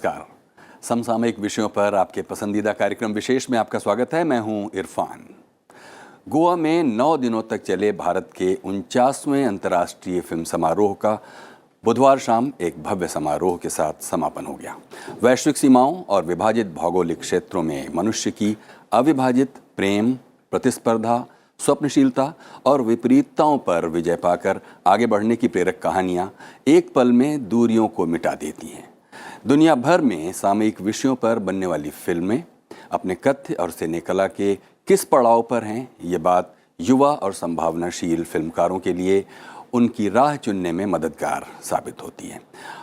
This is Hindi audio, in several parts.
नमस्कार। समसामयिक विषयों पर आपके पसंदीदा कार्यक्रम विशेष में आपका स्वागत है। मैं हूं इरफान। गोवा में 9 दिनों तक चले भारत के 49वें अंतर्राष्ट्रीय फिल्म समारोह का बुधवार शाम एक भव्य समारोह के साथ समापन हो गया। वैश्विक सीमाओं और विभाजित भौगोलिक क्षेत्रों में मनुष्य की अविभाजित प्रेम, प्रतिस्पर्धा, स्वप्नशीलता और विपरीतताओं पर विजय पाकर आगे बढ़ने की प्रेरक कहानियां एक पल में दूरियों को मिटा देती हैं। दुनिया भर में सामयिक विषयों पर बनने वाली फिल्में अपने कथ्य और सिने कला के किस पड़ाव पर हैं, ये बात युवा और संभावनाशील फिल्मकारों के लिए उनकी राह चुनने में मददगार साबित होती है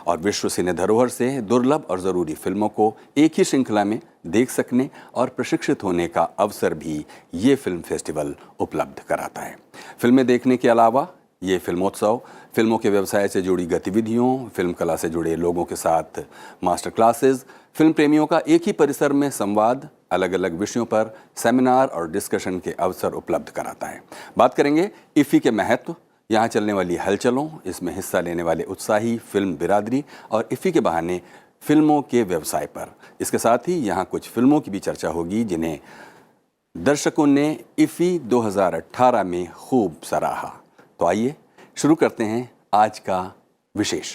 और विश्व सिने धरोहर से दुर्लभ और ज़रूरी फिल्मों को एक ही श्रृंखला में देख सकने और प्रशिक्षित होने का अवसर भी ये फिल्म फेस्टिवल उपलब्ध कराता है। फिल्में देखने के अलावा ये फिल्मोत्सव फिल्मों के व्यवसाय से जुड़ी गतिविधियों, फिल्म कला से जुड़े लोगों के साथ मास्टर क्लासेस, फिल्म प्रेमियों का एक ही परिसर में संवाद, अलग अलग विषयों पर सेमिनार और डिस्कशन के अवसर उपलब्ध कराता है। बात करेंगे इफ़ी के महत्व, यहाँ चलने वाली हलचलों, इसमें हिस्सा लेने वाले उत्साही फिल्म बिरादरी और इफ़ी के बहाने फिल्मों के व्यवसाय पर। इसके साथ ही यहाँ कुछ फिल्मों की भी चर्चा होगी जिन्हें दर्शकों ने इफ़ी 2018 में खूब सराहा। तो आइए शुरू करते हैं आज का विशेष।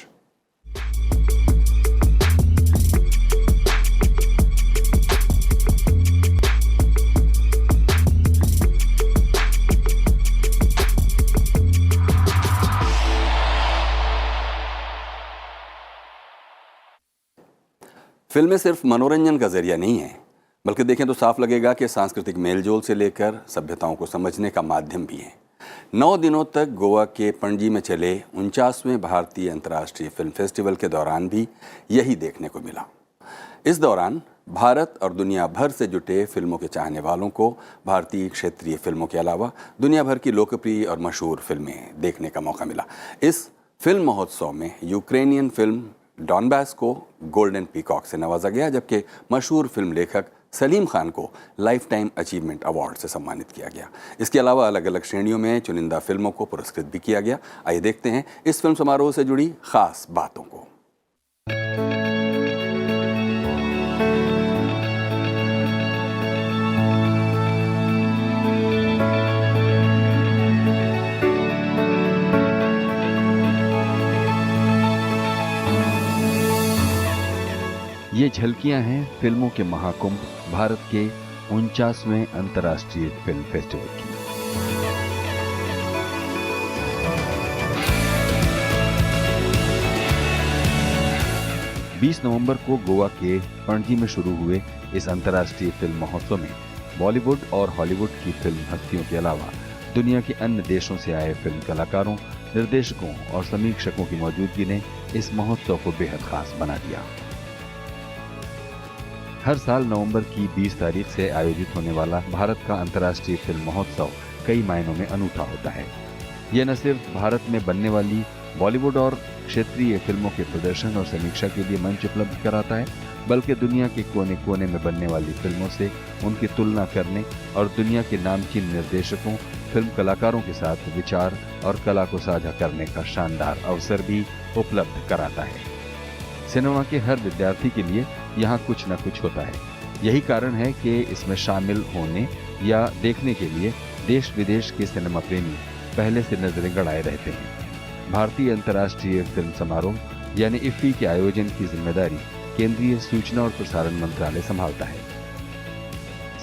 फिल्में सिर्फ मनोरंजन का जरिया नहीं है, बल्कि देखें तो साफ लगेगा कि सांस्कृतिक मेलजोल से लेकर सभ्यताओं को समझने का माध्यम भी है। 9 दिनों तक गोवा के पणजी में चले 49वें भारतीय अंतर्राष्ट्रीय फिल्म फेस्टिवल के दौरान भी यही देखने को मिला। इस दौरान भारत और दुनिया भर से जुटे फिल्मों के चाहने वालों को भारतीय क्षेत्रीय फिल्मों के अलावा दुनिया भर की लोकप्रिय और मशहूर फिल्में देखने का मौका मिला। इस फिल्म महोत्सव में यूक्रेनियन फिल्म डॉनबास को गोल्डन पीकॉक से नवाजा गया, जबकि मशहूर फिल्म लेखक सलीम खान को लाइफ टाइम अचीवमेंट अवार्ड से सम्मानित किया गया। इसके अलावा अलग अलग श्रेणियों में चुनिंदा फिल्मों को पुरस्कृत भी किया गया। आइए देखते हैं इस फिल्म समारोह से जुड़ी खास बातों को। ये झलकियां हैं फिल्मों के महाकुंभ भारत के 49वें अंतर्राष्ट्रीय फिल्म फेस्टिवल की। बीस नवंबर को गोवा के पणजी में शुरू हुए इस अंतर्राष्ट्रीय फिल्म महोत्सव में बॉलीवुड और हॉलीवुड की फिल्म हस्तियों के अलावा दुनिया के अन्य देशों से आए फिल्म कलाकारों, निर्देशकों और समीक्षकों की मौजूदगी ने इस महोत्सव को बेहद खास बना दिया। हर साल नवंबर की 20 तारीख से आयोजित होने वाला भारत का अंतर्राष्ट्रीय फिल्म महोत्सव कई मायनों में अनूठा होता है। यह न सिर्फ भारत में बनने वाली बॉलीवुड और क्षेत्रीय फिल्मों के प्रदर्शन और समीक्षा के लिए मंच उपलब्ध कराता है, बल्कि दुनिया के कोने कोने में बनने वाली फिल्मों से उनकी तुलना करने और दुनिया के नामचीन निर्देशकों, फिल्म कलाकारों के साथ विचार और कला को साझा करने का शानदार अवसर भी उपलब्ध कराता है। सिनेमा के हर विद्यार्थी के लिए यहाँ कुछ न कुछ होता है। यही कारण है कि इसमें शामिल होने या देखने के लिए देश विदेश के सिनेमा प्रेमी पहले से नजरें गड़ाए रहते हैं। भारतीय अंतर्राष्ट्रीय फिल्म समारोह यानी इफ़ी के आयोजन की जिम्मेदारी केंद्रीय सूचना और प्रसारण मंत्रालय संभालता है।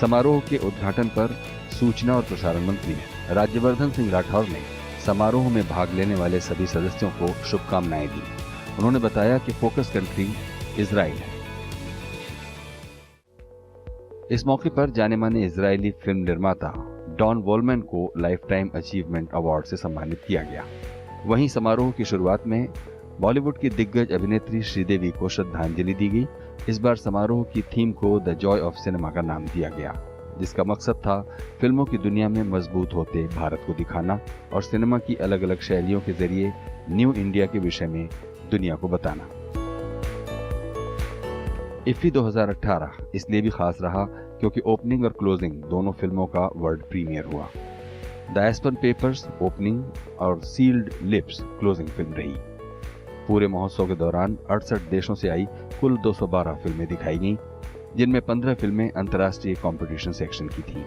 समारोह के उद्घाटन पर सूचना और प्रसारण मंत्री राज्यवर्धन सिंह राठौर ने समारोह में भाग लेने वाले सभी सदस्यों को शुभकामनाएं दी। उन्होंने बताया कि फोकस कंट्री इजराइल है। इस मौके पर जाने माने इजरायली फिल्म निर्माता डॉन वॉलमैन को लाइफ टाइम अचीवमेंट अवार्ड से सम्मानित किया गया। वहीं समारोह की शुरुआत में बॉलीवुड की दिग्गज अभिनेत्री श्रीदेवी को श्रद्धांजलि दी गई। इस बार समारोह की थीम को द जॉय ऑफ सिनेमा का नाम दिया गया, जिसका मकसद था फिल्मों की दुनिया में मजबूत होते भारत को दिखाना और सिनेमा की अलग अलग शैलियों के जरिए न्यू इंडिया के विषय में दुनिया को बताना। इफ़ी 2018 इसलिए भी खास रहा क्योंकि ओपनिंग और क्लोजिंग दोनों फिल्मों का वर्ल्ड प्रीमियर हुआ। द एस्पन पेपर्स ओपनिंग और सील्ड लिप्स क्लोजिंग फिल्म रही। पूरे महोत्सव के दौरान 68 देशों से आई कुल 212 फिल्में दिखाई गईं, जिनमें 15 फिल्में अंतर्राष्ट्रीय कंपटीशन सेक्शन की थीं।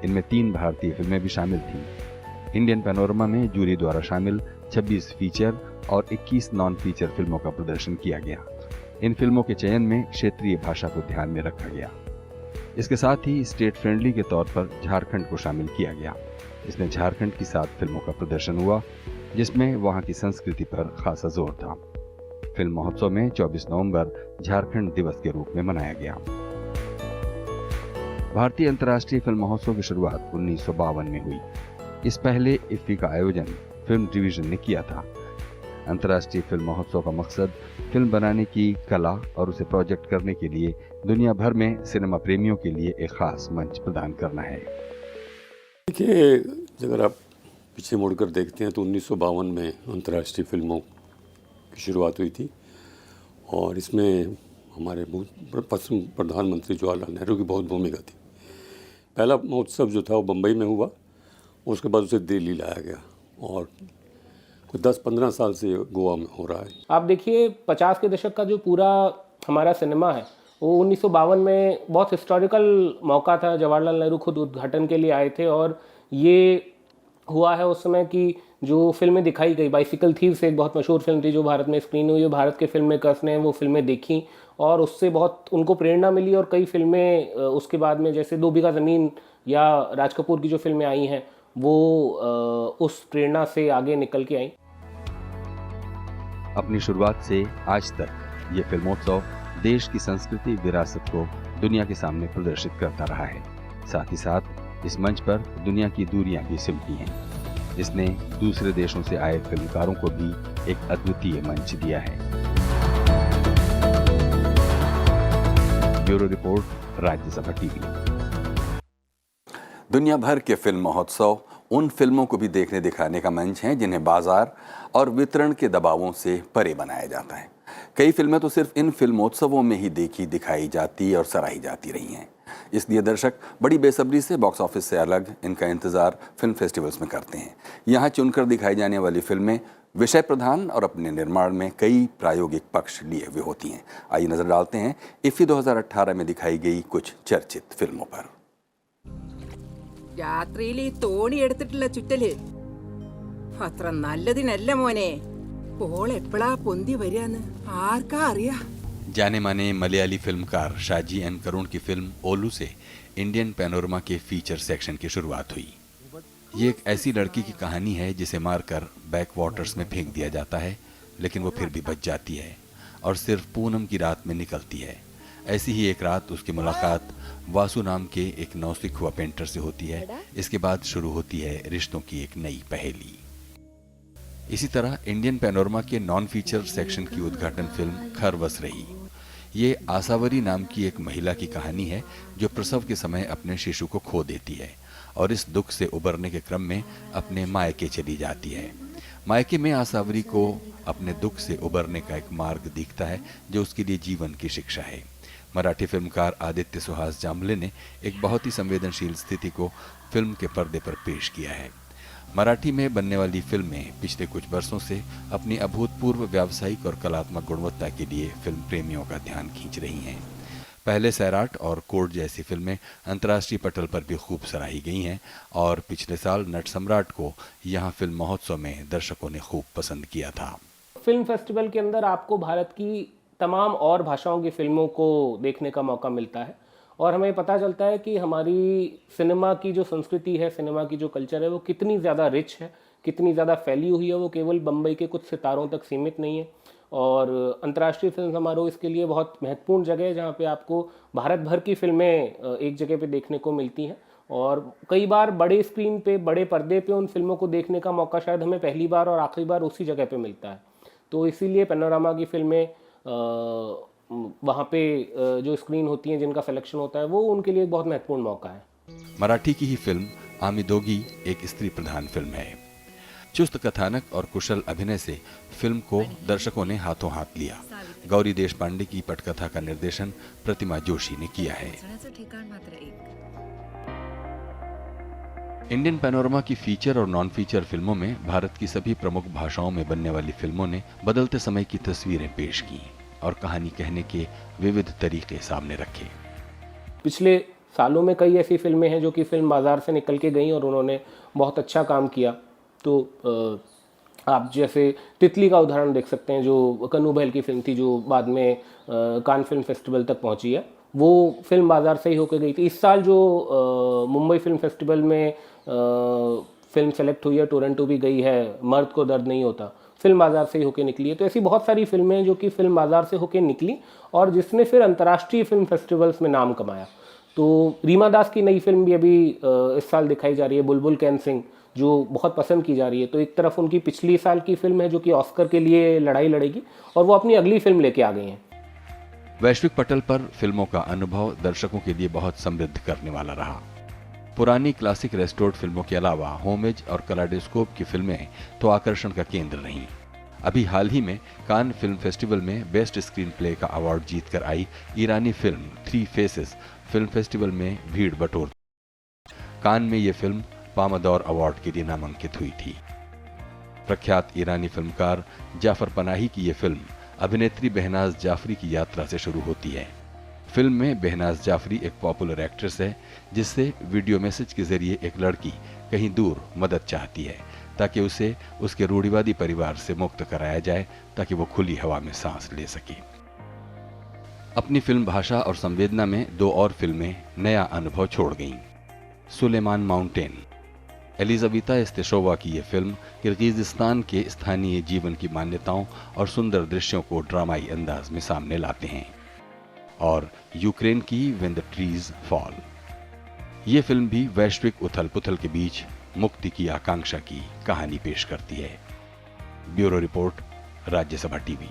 इनमें 3 भारतीय फिल्में भी शामिल थीं। इंडियन पैनोरमा में जूरी द्वारा शामिल 26 फीचर और 21 नॉन फीचर फिल्मों का प्रदर्शन किया गया। इन फिल्मों के चयन में क्षेत्रीय भाषा को ध्यान में रखा गया। इसके साथ ही स्टेट फ्रेंडली के तौर पर झारखंड को शामिल किया गया। इसमें झारखंड की 7 फिल्मों का प्रदर्शन हुआ, जिसमें वहां की संस्कृति पर खासा जोर था। फिल्म महोत्सव में 24 नवंबर झारखंड दिवस के रूप में मनाया गया। भारतीय अंतर्राष्ट्रीय फिल्म महोत्सव की शुरुआत 1952 में हुई। इस पहले इफ्फी का आयोजन फिल्म डिवीजन ने किया था। अंतर्राष्ट्रीय फिल्म महोत्सव का मकसद फिल्म बनाने की कला और उसे प्रोजेक्ट करने के लिए दुनिया भर में सिनेमा प्रेमियों के लिए एक खास मंच प्रदान करना है। देखिए, अगर आप पीछे मुड़कर देखते हैं तो 1952 में अंतर्राष्ट्रीय फिल्मों की शुरुआत हुई थी और इसमें हमारे प्रधानमंत्री जवाहरलाल नेहरू की बहुत भूमिका थी। पहला महोत्सव जो था वो बम्बई में हुआ, उसके बाद उसे दिल्ली लाया गया और 10-15 साल से गोवा में हो रहा है। आप देखिए 50 के दशक का जो पूरा हमारा सिनेमा है वो 1952 में बहुत हिस्टोरिकल मौका था। जवाहरलाल नेहरू खुद उद्घाटन के लिए आए थे और ये हुआ है उस समय कि जो फिल्में दिखाई गई, बाइसिकल थीव्स एक बहुत मशहूर फिल्म थी जो भारत में स्क्रीन हुई, भारत के फिल्म मेकर्स ने वो फिल्में देखी और उससे बहुत उनको प्रेरणा मिली और कई फिल्में उसके बाद में जैसे 2 बीघा ज़मीन या राज कपूर की जो फिल्में आई हैं वो उस प्रेरणा से आगे निकल के आई। अपनी शुरुआत से आज तक ये फिल्मोत्सव देश की संस्कृति विरासत को दुनिया के सामने प्रदर्शित करता रहा है। साथ ही साथ इस मंच पर दुनिया की दूरियां भी सिमटी हैं। इसने दूसरे देशों से आए फिल्मकारों को भी एक अद्वितीय मंच दिया है। Bureau report, Rajya Sabha TV. दुनिया भर के फिल्म महोत्सव उन फिल्मों को भी देखने दिखाने का मंच है जिन्हें बाजार और वितरण के दबावों से परे बनाया जाता है। कई फिल्में तो सिर्फ इन फिल्मोत्सवों में ही दिखाई जाती और सराही जाती रही हैं। इसलिए दर्शक बड़ी बेसब्री से बॉक्स ऑफिस से अलग इनका इंतजार फिल्म फेस्टिवल्स में करते हैं। यहाँ चुनकर दिखाई जाने वाली फिल्में विषय प्रधान और अपने निर्माण में कई प्रायोगिक पक्ष लिए हुए होती हैं। आइए नजर डालते हैं इफ्फी 2018 में दिखाई गई कुछ चर्चित फिल्मों पर। രാത്രിയിൽ ഈ തോണി എടുത്തിട്ടുള്ള ചുറ്റല് അത്ര നല്ലതിനല്ല മോനെ. പോൾ എപ്പോഴാ പൊന്തി വരികയെന്ന് ആർക്കാ അറിയാ. जाने माने मलयाली फिल्मकार शाजी एन करुण की फिल्म ओलू से इंडियन पैनोरमा के फीचर सेक्शन की शुरुआत हुई। ये एक ऐसी लड़की की कहानी है जिसे मारकर बैक वाटर्स में फेंक दिया जाता है, लेकिन वो फिर भी बच जाती है और सिर्फ पूनम की रात में निकलती है। ऐसी ही एक रात उसकी मुलाकात वासु नाम के एक नौसिख हुआ पेंटर से होती है। इसके बाद शुरू होती है रिश्तों की एक नई पहेली। इसी तरह इंडियन पैनोरमा के नॉन फीचर सेक्शन की उद्घाटन फिल्म खरवस रही। ये आसावरी नाम की एक महिला की कहानी है जो प्रसव के समय अपने शिशु को खो देती है और इस दुख से उबरने के क्रम में अपने मायके चली जाती है। मायके में आसावरी को अपने दुख से उबरने का एक मार्ग दिखता है जो उसके लिए जीवन की शिक्षा है। मराठी फिल्मकार आदित्य सुहास जांभले ने एक बहुत ही संवेदनशील स्थिति को फिल्म के पर्दे पर पेश किया है। मराठी में बनने वाली फिल्में पिछले कुछ वर्षों से अपनी अभूतपूर्व व्यावसायिक और कलात्मक गुणवत्ता के लिए फिल्म प्रेमियों का ध्यान खींच रही हैं। पहले सैराट और कोर्ट जैसी फिल्में अंतर्राष्ट्रीय पटल पर भी खूब सराही गई हैं और पिछले साल नट सम्राट को यहाँ फिल्म महोत्सव में दर्शकों ने खूब पसंद किया था। फिल्म फेस्टिवल के अंदर आपको भारत की तमाम और भाषाओं की फिल्मों को देखने का मौका मिलता है और हमें पता चलता है कि हमारी सिनेमा की जो संस्कृति है, सिनेमा की जो कल्चर है वो कितनी ज़्यादा रिच है, कितनी ज़्यादा फैली हुई है। वो केवल बम्बई के कुछ सितारों तक सीमित नहीं है और अंतर्राष्ट्रीय फिल्म समारोह इसके लिए बहुत महत्वपूर्ण जगह है जहाँ पे आपको भारत भर की फिल्में एक जगह पे देखने को मिलती हैं और कई बार बड़े स्क्रीन पे, बड़े पर्दे पे उन फिल्मों को देखने का मौका शायद हमें पहली बार और आखिरी बार उसी जगह पे मिलता है। तो इसीलिए पैनोरामा की फिल्में वहाँ पे जो स्क्रीन होती हैं, जिनका सिलेक्शन होता है, वो उनके लिए एक बहुत महत्वपूर्ण मौका है। मराठी की ही फिल्म आमी दोगी एक स्त्री प्रधान फिल्म है। चुस्त कथानक और कुशल अभिनय से फिल्म को दर्शकों ने हाथों हाथ लिया। गौरी देशपांडे की पटकथा का निर्देशन प्रतिमा जोशी ने किया है। इंडियन पैनोरमा की फीचर और नॉन फीचर फिल्मों में भारत की सभी प्रमुख भाषाओं में बनने वाली फिल्मों ने बदलते समय की तस्वीरें पेश की और कहानी कहने के विविध तरीके सामने रखे। पिछले सालों में कई ऐसी फिल्में हैं जो कि फिल्म बाजार से निकल के गई और उन्होंने बहुत अच्छा काम किया। तो आप जैसे तितली का उदाहरण देख सकते हैं, जो कन्नू बहल की फिल्म थी, जो बाद में कान फिल्म फेस्टिवल तक पहुंची है। वो फिल्म बाजार से ही होकर गई थी। इस साल जो मुंबई फिल्म फेस्टिवल में फिल्म सेलेक्ट हुई है, टोरंटो भी गई है, मर्द को दर्द नहीं होता, फिल्म बाजार से ही होकर निकली है। तो ऐसी बहुत सारी फिल्में हैं जो कि फिल्म बाजार से होकर निकली और जिसने फिर अंतर्राष्ट्रीय फिल्म फेस्टिवल्स में नाम कमाया। तो रीमा दास की नई फिल्म भी अभी इस साल दिखाई जा रही है, बुलबुल कैन सिंह, जो बहुत पसंद की जा रही है। तो एक तरफ उनकी पिछली साल की फिल्म है जो कि ऑस्कर के लिए लड़ाई लड़ेगी और वो अपनी अगली फिल्म लेके आ गई हैं। वैश्विक पटल पर फिल्मों का अनुभव दर्शकों के लिए बहुत समृद्ध करने वाला रहा। पुरानी क्लासिक रेस्टोर्ड फिल्मों के अलावा होमेज और कलाडोस्कोप की फिल्में तो आकर्षण का केंद्र रहीं। अभी हाल ही में कान फिल्म फेस्टिवल में बेस्ट स्क्रीन प्ले का अवार्ड जीतकर आई ईरानी film three faces film festival में भीड़ बटोर। कान में ये फिल्म पामदौर अवार्ड के लिए नामांकित हुई थी। प्रख्यात ईरानी फिल्मकार जाफर पनाही की ये फिल्म अभिनेत्री बेहनाज जाफरी की यात्रा से शुरू होती है। फिल्म में बेहनाज जाफरी एक पॉपुलर एक्ट्रेस है जिससे वीडियो मैसेज के जरिए एक लड़की कहीं दूर मदद चाहती है ताकि उसे उसके रूढ़िवादी परिवार से मुक्त कराया जाए ताकि वो खुली हवा में सांस ले सके। अपनी फिल्म भाषा और संवेदना में दो और फिल्में नया अनुभव छोड़ गईं। सुलेमान माउंटेन, एलिजाबेथा इस्तेशोवा की यह फिल्म किर्गिजिस्तान के स्थानीय जीवन की मान्यताओं और सुंदर दृश्यों को ड्रामाई अंदाज में सामने लाते हैं। और यूक्रेन की व्हेन द ट्रीज फॉल, ये फिल्म भी वैश्विक उथल पुथल के बीच मुक्ति की आकांक्षा की कहानी पेश करती है। Bureau report, Rajya Sabha TV.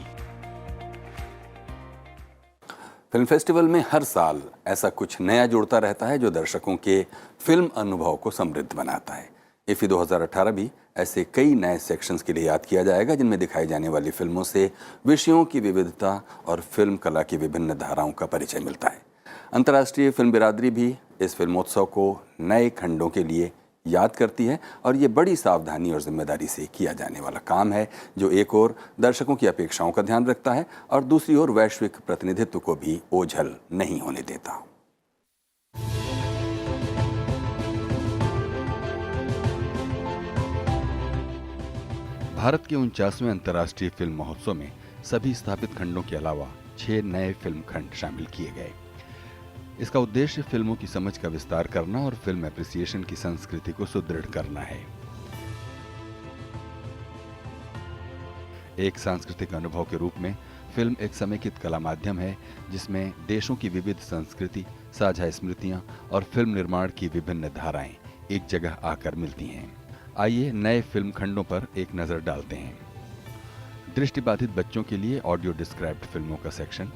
Film festival में हर साल ऐसा कुछ नया जुड़ता रहता है जो दर्शकों के फिल्म अनुभव को समृद्ध बनाता है। इफ़ी 2018 भी ऐसे कई नए सेक्शंस के लिए याद किया जाएगा जिनमें दिखाई जाने वाली फिल्मों से विषयों की विविधता और फिल्म कला की विभिन्न धाराओं का परिचय मिलता है। अंतर्राष्ट्रीय फिल्म बिरादरी भी इस फिल्मोत्सव को नए खंडों के लिए याद करती है और ये बड़ी सावधानी और जिम्मेदारी से किया जाने वाला काम है जो एक ओर दर्शकों की अपेक्षाओं का ध्यान रखता है और दूसरी ओर वैश्विक प्रतिनिधित्व को भी ओझल नहीं होने देता। भारत के 49वें अंतर्राष्ट्रीय फिल्म महोत्सव में सभी स्थापित खंडों के अलावा 6 नए फिल्म खंड शामिल किए गए। इसका उद्देश्य फिल्मों की समझ का विस्तार करना और फिल्म एप्रिसिएशन की संस्कृति को सुदृढ़ करना है। एक सांस्कृतिक अनुभव के रूप में फिल्म एक समेकित कला माध्यम है जिसमें देशों की विविध संस्कृति, साझा स्मृतियां और फिल्म निर्माण की विभिन्न धाराएं एक जगह आकर मिलती हैं। आइए नए फिल्म खंडों पर एक नजर डालते हैं। दृष्टिबाधित बच्चों के लिए ऑडियो डिस्क्राइब्ड फिल्मों का सेक्शन,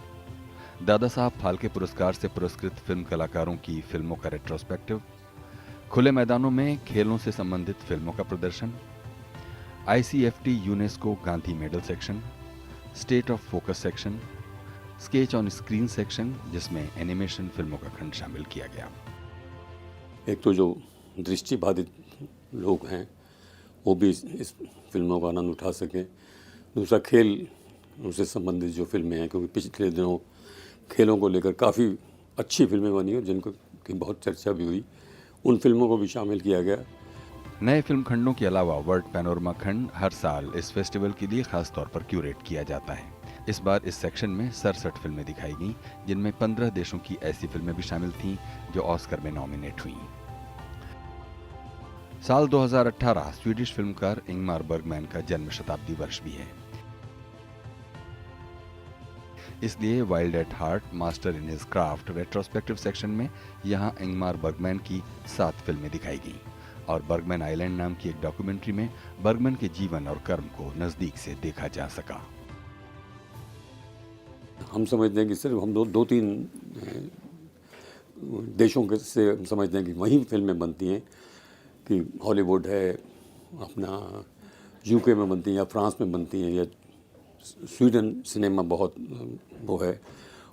दादा साहब फाल्के पुरस्कार से पुरस्कृत फिल्म कलाकारों की फिल्मों का रेट्रोस्पेक्टिव, खुले मैदानों में खेलों से संबंधित फिल्मों का प्रदर्शन, ICFT UNESCO Gandhi medal section, state of focus section, sketch on screen section जिसमें एनिमेशन फिल्मों का खंड शामिल किया गया। एक तो जो दृष्टिबाधित लोग हैं वो भी इस फिल्मों का आनंद उठा सकें। दूसरा, खेल उनसे संबंधित जो फिल्में हैं, क्योंकि पिछले दिनों खेलों को लेकर काफ़ी अच्छी फिल्में बनी और जिनको की बहुत चर्चा भी हुई, उन फिल्मों को भी शामिल किया गया। नए फिल्म खंडों के अलावा वर्ल्ड पैनोरमा खंड हर साल इस फेस्टिवल के लिए खास तौर पर क्यूरेट किया जाता है। इस बार इस सेक्शन में 67 फिल्में दिखाई गईं, जिनमें 15 देशों की ऐसी फिल्में भी शामिल थीं जो ऑस्कर में नॉमिनेट हुईं। साल 2018 स्वीडिश फिल्मकार इंगमार बर्गमैन का जन्म शताब्दी वर्ष भी है। इसलिए wild at heart, master in his craft retrospective section में यहाँ इंगमार बर्गमैन की 7 फिल्में दिखाई गईं और बर्गमैन आइलैंड नाम की एक डॉक्यूमेंट्री में बर्गमैन के जीवन और कर्म को नजदीक से देखा जा सका। हम समझते हैं कि सिर्फ हम दो तीन देशों के से हम समझते हैं कि वहीं फिल्में बनती हैं, कि हॉलीवुड है, अपना यूके में बनती हैं या फ्रांस में बनती हैं या स्वीडन सिनेमा बहुत वो है।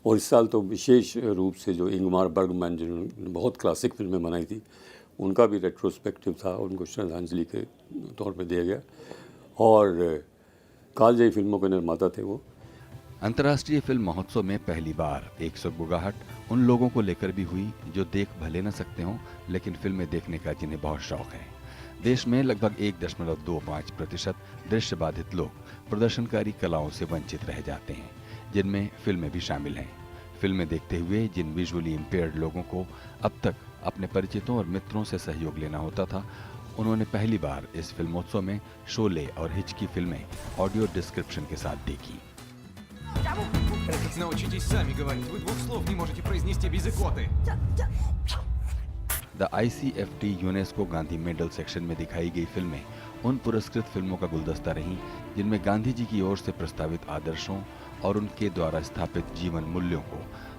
और इस साल तो विशेष रूप से जो इंगमार बर्गमैन जिन्होंने बहुत क्लासिक फिल्में बनाई थी, उनका भी रेट्रोस्पेक्टिव था, उनको श्रद्धांजलि के तौर पे दिया गया। और कालजयी फिल्मों के निर्माता थे वो। अंतर्राष्ट्रीय फिल्म महोत्सव में पहली बार एक सुगबुगाहट उन लोगों को लेकर भी हुई जो देख भले न सकते हों, लेकिन फिल्में देखने का जिन्हें बहुत शौक है। देश में लगभग 1.25% दृश्य बाधित लोग प्रदर्शनकारी कलाओं से वंचित रह जाते हैं, जिनमें फिल्में भी शामिल हैं। फिल्में देखते हुए जिन विजुअली इम्पेयर्ड लोगों को अब तक अपने परिचितों और मित्रों से सहयोग लेना होता था, उन्होंने पहली बार इस फिल्मोत्सव में शोले और हिच की फिल्में ऑडियो डिस्क्रिप्शन के साथ देखी। Научитесь сами говорить. Вы 2 слов не можете произнести без икоты. The ICFT UNESCO Gandhi medal section में दिखाई गई फिल्में उन पुरस्कृत फिल्मों का गुलदस्ता रहीं जिनमें गांधी जी की ओर से प्रस्तावित आदर्शों और उनके द्वारा स्थापित जीवन मूल्यों को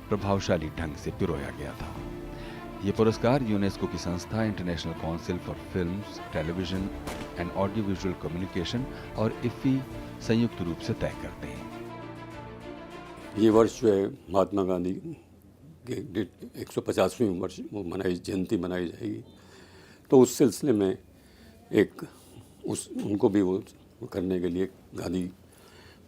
प्रभावशाली ढंग से पिरोया गया था। ये पुरस्कार यूनेस्को की संस्था international council for films, television and audio visual communication और IFFI संयुक्त रूप से तय करते हैं। ये वर्ष जो है महात्मा गांधी के 150वीं वर्ष जयंती मनाई जाएगी, तो उस सिलसिले में उनको भी वो करने के लिए गांधी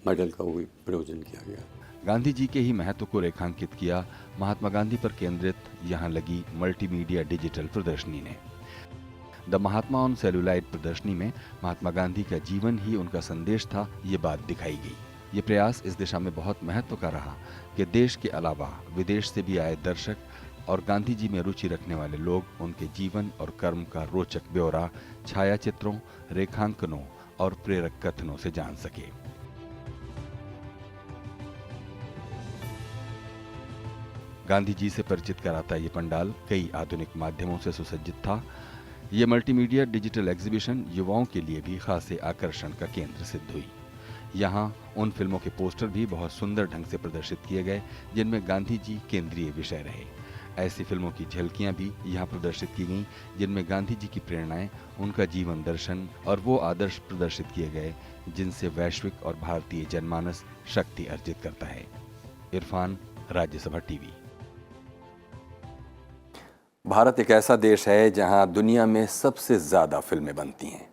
मेडल का वो प्रयोजन किया गया। गांधी जी के ही महत्व को रेखांकित किया महात्मा गांधी पर केंद्रित यहाँ लगी मल्टीमीडिया डिजिटल प्रदर्शनी ने। द महात्मा ऑन सेलुलाइड प्रदर्शनी में महात्मा गांधी का जीवन ही उनका संदेश था, ये बात दिखाई गई। ये प्रयास इस दिशा में बहुत महत्व का रहा कि देश के अलावा विदेश से भी आए दर्शक और गांधी जी में रुचि रखने वाले लोग उनके जीवन और कर्म का रोचक ब्यौरा छायाचित्रों, रेखांकनों और प्रेरक कथनों से जान सके। गांधी जी से परिचित कराता ये पंडाल कई आधुनिक माध्यमों से सुसज्जित था। ये मल्टीमीडिया डिजिटल एग्जीबिशन युवाओं के लिए भी खासे आकर्षण का केंद्र सिद्ध हुई। यहाँ उन फिल्मों के पोस्टर भी बहुत सुंदर ढंग से प्रदर्शित किए गए जिनमें गांधी जी केंद्रीय विषय रहे। ऐसी फिल्मों की झलकियां भी यहाँ प्रदर्शित की गईं जिनमें गांधी जी की प्रेरणाएं, उनका जीवन दर्शन और वो आदर्श प्रदर्शित किए गए जिनसे वैश्विक और भारतीय जनमानस शक्ति अर्जित करता है। इरफान, राज्यसभा टीवी। भारत एक ऐसा देश है जहां दुनिया में सबसे ज़्यादा फिल्में बनती हैं।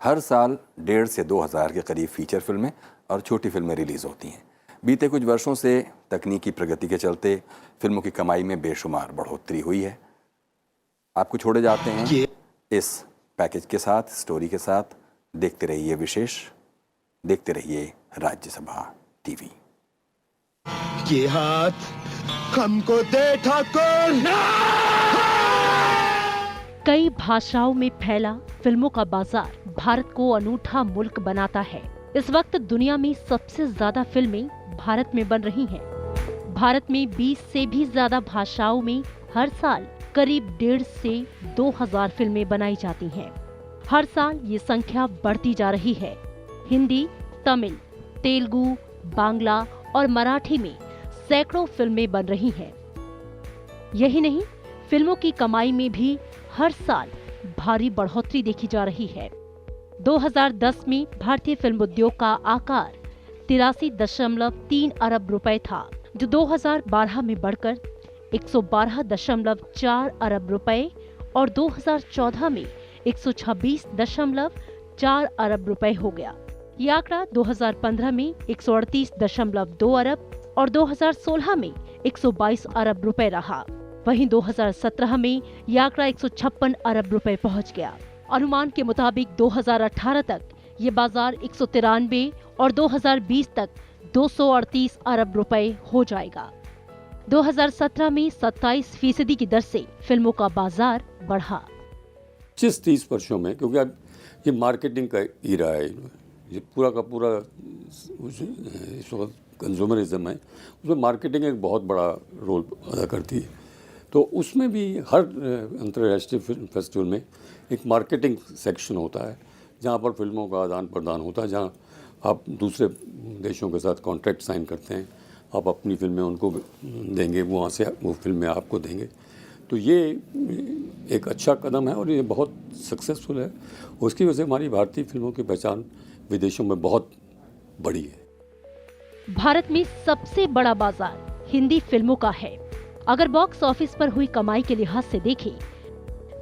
हर साल 1.5 से 2,000 के करीब फीचर फिल्में और छोटी फिल्में रिलीज़ होती हैं। बीते कुछ वर्षों से तकनीकी प्रगति के चलते फिल्मों की कमाई में बेशुमार बढ़ोतरी हुई है। आपको छोड़े जाते हैं इस पैकेज के साथ, स्टोरी के साथ। देखते रहिए विशेष, देखते रहिए राज्यसभा टीवी। ये हाथ हमको दे ठाकुर। कई भाषाओं में फैला फिल्मों का बाजार भारत को अनूठा मुल्क बनाता है। इस वक्त दुनिया में सबसे ज्यादा फिल्में भारत में बन रही हैं। भारत में 20 से भी ज्यादा भाषाओं में हर साल करीब 1.5 से 2,000 फिल्में बनाई जाती हैं। हर साल ये संख्या बढ़ती जा रही है। हिंदी, तमिल, तेलुगु, बांग्ला और मराठी में सैकड़ों फिल्में बन रही हैं। यही नहीं, फिल्मों की कमाई में भी हर साल भारी बढ़ोतरी देखी जा रही है। 2010 में भारतीय फिल्म उद्योग का आकार 83.3 अरब रुपए था, जो 2012 में बढ़कर 112.4 अरब रुपए और 2014 में 126.4 अरब रुपए हो गया। ये आंकड़ा 2015 में 138.2 अरब और 2016 में 122 अरब रुपए रहा। वहीं 2017 में यह आंकड़ा 156 अरब रुपए पहुंच गया। अनुमान के मुताबिक 2018 तक ये बाजार 193 और 2020 तक 238 अरब रुपए हो जाएगा। 2017 में 27% की दर से फिल्मों का बाजार बढ़ा। 25-30 वर्षों में, क्योंकि अब ये मार्केटिंग का ईरा है, ये पूरा का पूरा इस वक्त कंज्यूमरिज्म है, उसमें मार्केटिंग एक बहुत बड़ा रोल अदा करती है। तो उसमें भी हर अंतर्राष्ट्रीय फिल्म फेस्टिवल में एक मार्केटिंग सेक्शन होता है, जहाँ पर फिल्मों का आदान प्रदान होता है, जहाँ आप दूसरे देशों के साथ कॉन्ट्रैक्ट साइन करते हैं, आप अपनी फिल्में उनको देंगे, वहाँ से वो फिल्में आपको देंगे। तो ये एक अच्छा कदम है और ये बहुत सक्सेसफुल है। उसकी वजह से हमारी भारतीय फिल्मों की पहचान विदेशों में बहुत बड़ी है। भारत में सबसे बड़ा बाजार हिंदी फिल्मों का है। अगर बॉक्स ऑफिस पर हुई कमाई के लिहाज से देखें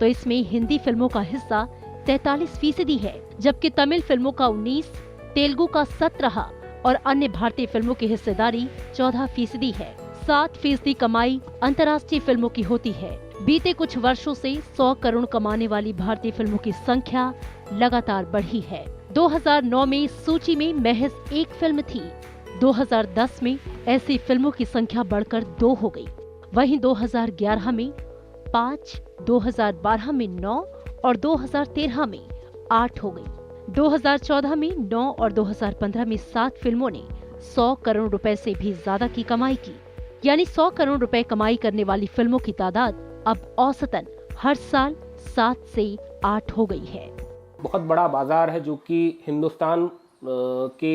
तो इसमें हिंदी फिल्मों का हिस्सा 43% है, जबकि तमिल फिल्मों का 19, तेलुगु का 17 और अन्य भारतीय फिल्मों की हिस्सेदारी 14% है। 7% कमाई अंतर्राष्ट्रीय फिल्मों की होती है। बीते कुछ वर्षों से 100 करोड़ कमाने वाली भारतीय फिल्मों की संख्या लगातार बढ़ी है। 2009 में सूची में महज एक फिल्म थी। 2010 में ऐसी फिल्मों की संख्या बढ़कर 2 हो गई। वहीं 2011 में 5, 2012 में 9 और 2013 में 8 हो गई। 2014 में 9 और 2015 में 7 फिल्मों ने 100 करोड़ रुपए से भी ज्यादा की कमाई की। यानी 100 करोड़ रुपए कमाई करने वाली फिल्मों की तादाद अब औसतन हर साल 7 से 8 हो गई है। बहुत बड़ा बाजार है जो कि हिंदुस्तान के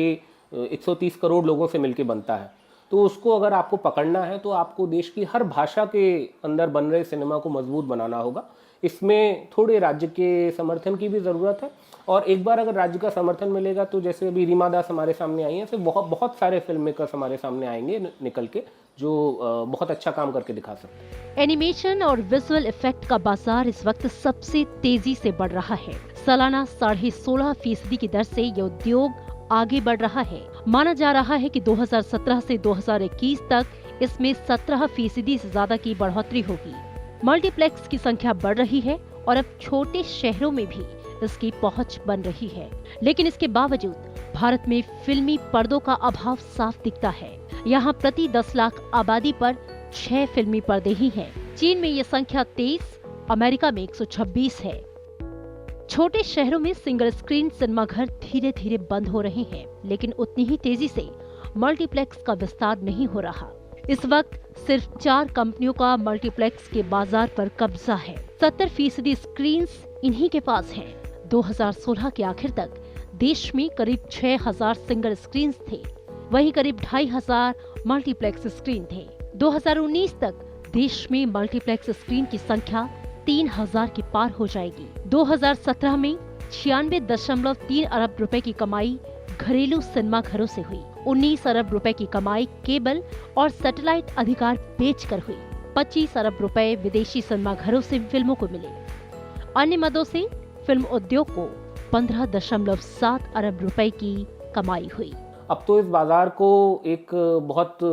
130 करोड़ लोगों से मिलकर बनता है। तो उसको अगर आपको पकड़ना है तो आपको देश की हर भाषा के अंदर बन रहे सिनेमा को मजबूत बनाना होगा। इसमें थोड़े राज्य के समर्थन की भी ज़रूरत है, और एक बार अगर राज्य का समर्थन मिलेगा तो जैसे अभी रीमा दास हमारे सामने आई हैं, फिर बहुत सारे फिल्म मेकर्स हमारे सामने आएंगे निकल के जो बहुत अच्छा काम करके दिखा सकते हैं। एनिमेशन और विजुअल इफेक्ट का बाजार इस वक्त सबसे तेजी से बढ़ रहा है। सालाना 16.5% की दर से ये उद्योग आगे बढ़ रहा है। माना जा रहा है कि 2017 से 2021 तक इसमें 17% से ज्यादा की बढ़ोतरी होगी। मल्टीप्लेक्स की संख्या बढ़ रही है और अब छोटे शहरों में भी इसकी पहुंच बन रही है। लेकिन इसके बावजूद भारत में फिल्मी पर्दों का अभाव साफ दिखता है। यहाँ प्रति 10 लाख आबादी पर 6 फिल्मी पर्दे ही हैं। चीन में ये संख्या 23, अमेरिका में 126 है। छोटे शहरों में सिंगल स्क्रीन सिनेमाघर धीरे धीरे बंद हो रहे हैं, लेकिन उतनी ही तेजी से मल्टीप्लेक्स का विस्तार नहीं हो रहा। इस वक्त सिर्फ 4 कंपनियों का मल्टीप्लेक्स के बाजार पर कब्जा है। 70% स्क्रीन्स इन्हीं के पास हैं। 2016 के आखिर तक देश में करीब 6000 सिंगल स्क्रीन्स थे, वहीं करीब 2500 मल्टीप्लेक्स स्क्रीन थे। 2019 तक देश में मल्टीप्लेक्स स्क्रीन की संख्या 3000 के पार हो जाएगी। 2017 में 96.3 अरब रुपए की कमाई घरेलू सिनेमा घरों से हुई। 19 अरब रुपए की कमाई केबल और सैटेलाइट अधिकार बेचकर हुई। 25 अरब रुपए विदेशी सिनेमा घरों से फिल्मों को मिले। अन्य मदों से फिल्म उद्योग को 15.7 अरब रुपए की कमाई हुई। अब तो इस बाजार को एक बहुत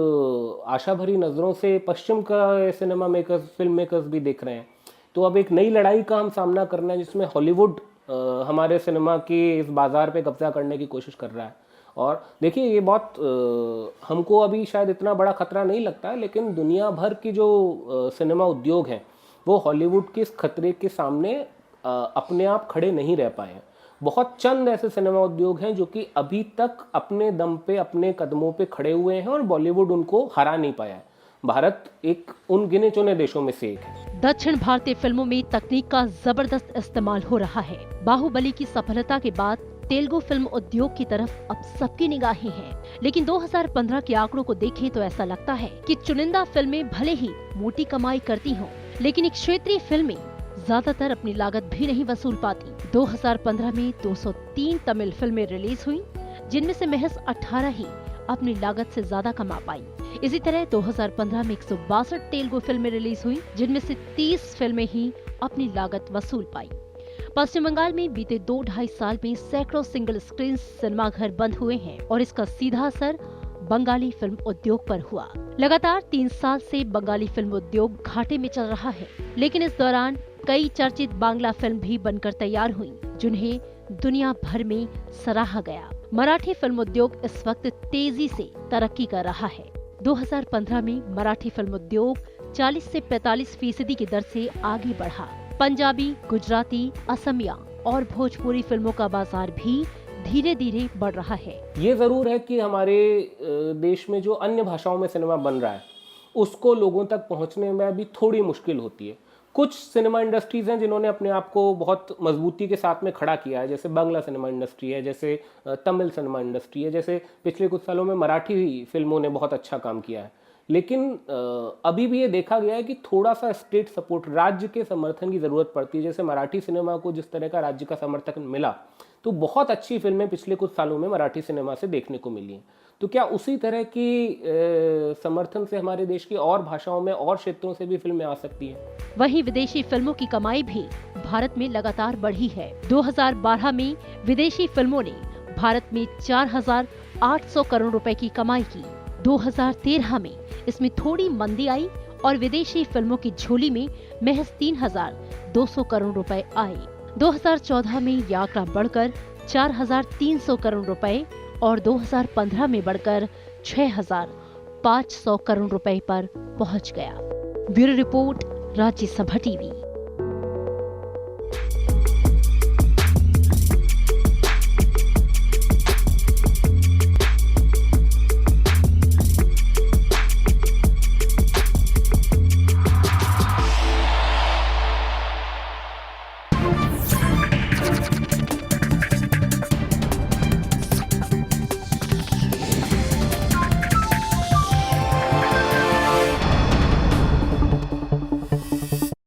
आशा भरी नज़रों से पश्चिम का सिनेमा मेकर्स, फिल्म मेकर्स भी देख रहे हैं। तो अब एक नई लड़ाई का हम सामना करना है जिसमें हॉलीवुड हमारे सिनेमा के इस बाज़ार पे कब्जा करने की कोशिश कर रहा है। और देखिए ये बहुत हमको अभी शायद इतना बड़ा खतरा नहीं लगता है, लेकिन दुनिया भर की जो सिनेमा उद्योग हैं वो हॉलीवुड के इस खतरे के सामने अपने आप खड़े नहीं रह पाए हैं। बहुत चंद ऐसे सिनेमा उद्योग हैं जो कि अभी तक अपने दम पे, अपने कदमों पे खड़े हुए हैं और बॉलीवुड उनको हरा नहीं पाया है। भारत एक उन गिने चुने देशों में से एक है। दक्षिण भारतीय फिल्मों में तकनीक का जबरदस्त इस्तेमाल हो रहा है। बाहुबली की सफलता के बाद तेलुगु फिल्म उद्योग की तरफ अब सबकी निगाहें हैं। लेकिन 2015 के आंकड़ों को देखें तो ऐसा लगता है कि चुनिंदा फिल्में भले ही मोटी कमाई करती हों, लेकिन एक क्षेत्रीय फिल्में ज्यादातर अपनी लागत भी नहीं वसूल पाती। 2015 में 203 तमिल फिल्में रिलीज हुई, जिनमें से महज 18 ही अपनी लागत से ज्यादा कमा पाई। इसी तरह 2015 में 162 तेलुगु फिल्में रिलीज हुई, जिनमें से 30 फिल्में ही अपनी लागत वसूल पाई। पश्चिम बंगाल में बीते 2-2.5 साल में सैकड़ों सिंगल स्क्रीन सिनेमाघर बंद हुए हैं और इसका सीधा असर बंगाली फिल्म उद्योग पर हुआ। लगातार 3 साल से बंगाली फिल्म उद्योग घाटे में चल रहा है, लेकिन इस दौरान कई चर्चित बांग्ला फिल्म भी बनकर तैयार हुई, जिन्हें दुनिया भर में सराहा गया। मराठी फिल्म उद्योग इस वक्त तेजी से तरक्की कर रहा है। 2015 में मराठी फिल्म उद्योग 40 से 45% की दर से आगे बढ़ा। पंजाबी, गुजराती, असमिया और भोजपुरी फिल्मों का बाजार भी धीरे धीरे बढ़ रहा है। ये जरूर है कि हमारे देश में जो अन्य भाषाओं में सिनेमा बन रहा है उसको लोगों तक पहुंचने में अभी थोड़ी मुश्किल होती है। कुछ सिनेमा इंडस्ट्रीज हैं जिन्होंने अपने आप को बहुत मजबूती के साथ में खड़ा किया है, जैसे बांग्ला सिनेमा इंडस्ट्री है, जैसे तमिल सिनेमा इंडस्ट्री है, जैसे पिछले कुछ सालों में मराठी फिल्मों ने बहुत अच्छा काम किया है। लेकिन अभी भी ये देखा गया है कि थोड़ा सा स्टेट सपोर्ट, राज्य के समर्थन की ज़रूरत पड़ती है। जैसे मराठी सिनेमा को जिस तरह का राज्य का समर्थन मिला, तो बहुत अच्छी फिल्में पिछले कुछ सालों में मराठी सिनेमा से देखने को मिली हैं। तो क्या उसी तरह की समर्थन से हमारे देश की और भाषाओं में और क्षेत्रों से भी फिल्में आ सकती हैं? वहीं विदेशी फिल्मों की कमाई भी भारत में लगातार बढ़ी है। 2012 में विदेशी फिल्मों ने भारत में 4,800 करोड़ रुपए की कमाई की। 2013 में इसमें थोड़ी मंदी आई और विदेशी फिल्मों की झोली में महज 3,200 करोड़ रुपए आए। 2014 में यह आंकड़ा बढ़कर 4,300 करोड़ रुपए और 2015 में बढ़कर 6,500 करोड़ रुपए पर पहुंच गया। Bureau report, Rajya Sabha TV.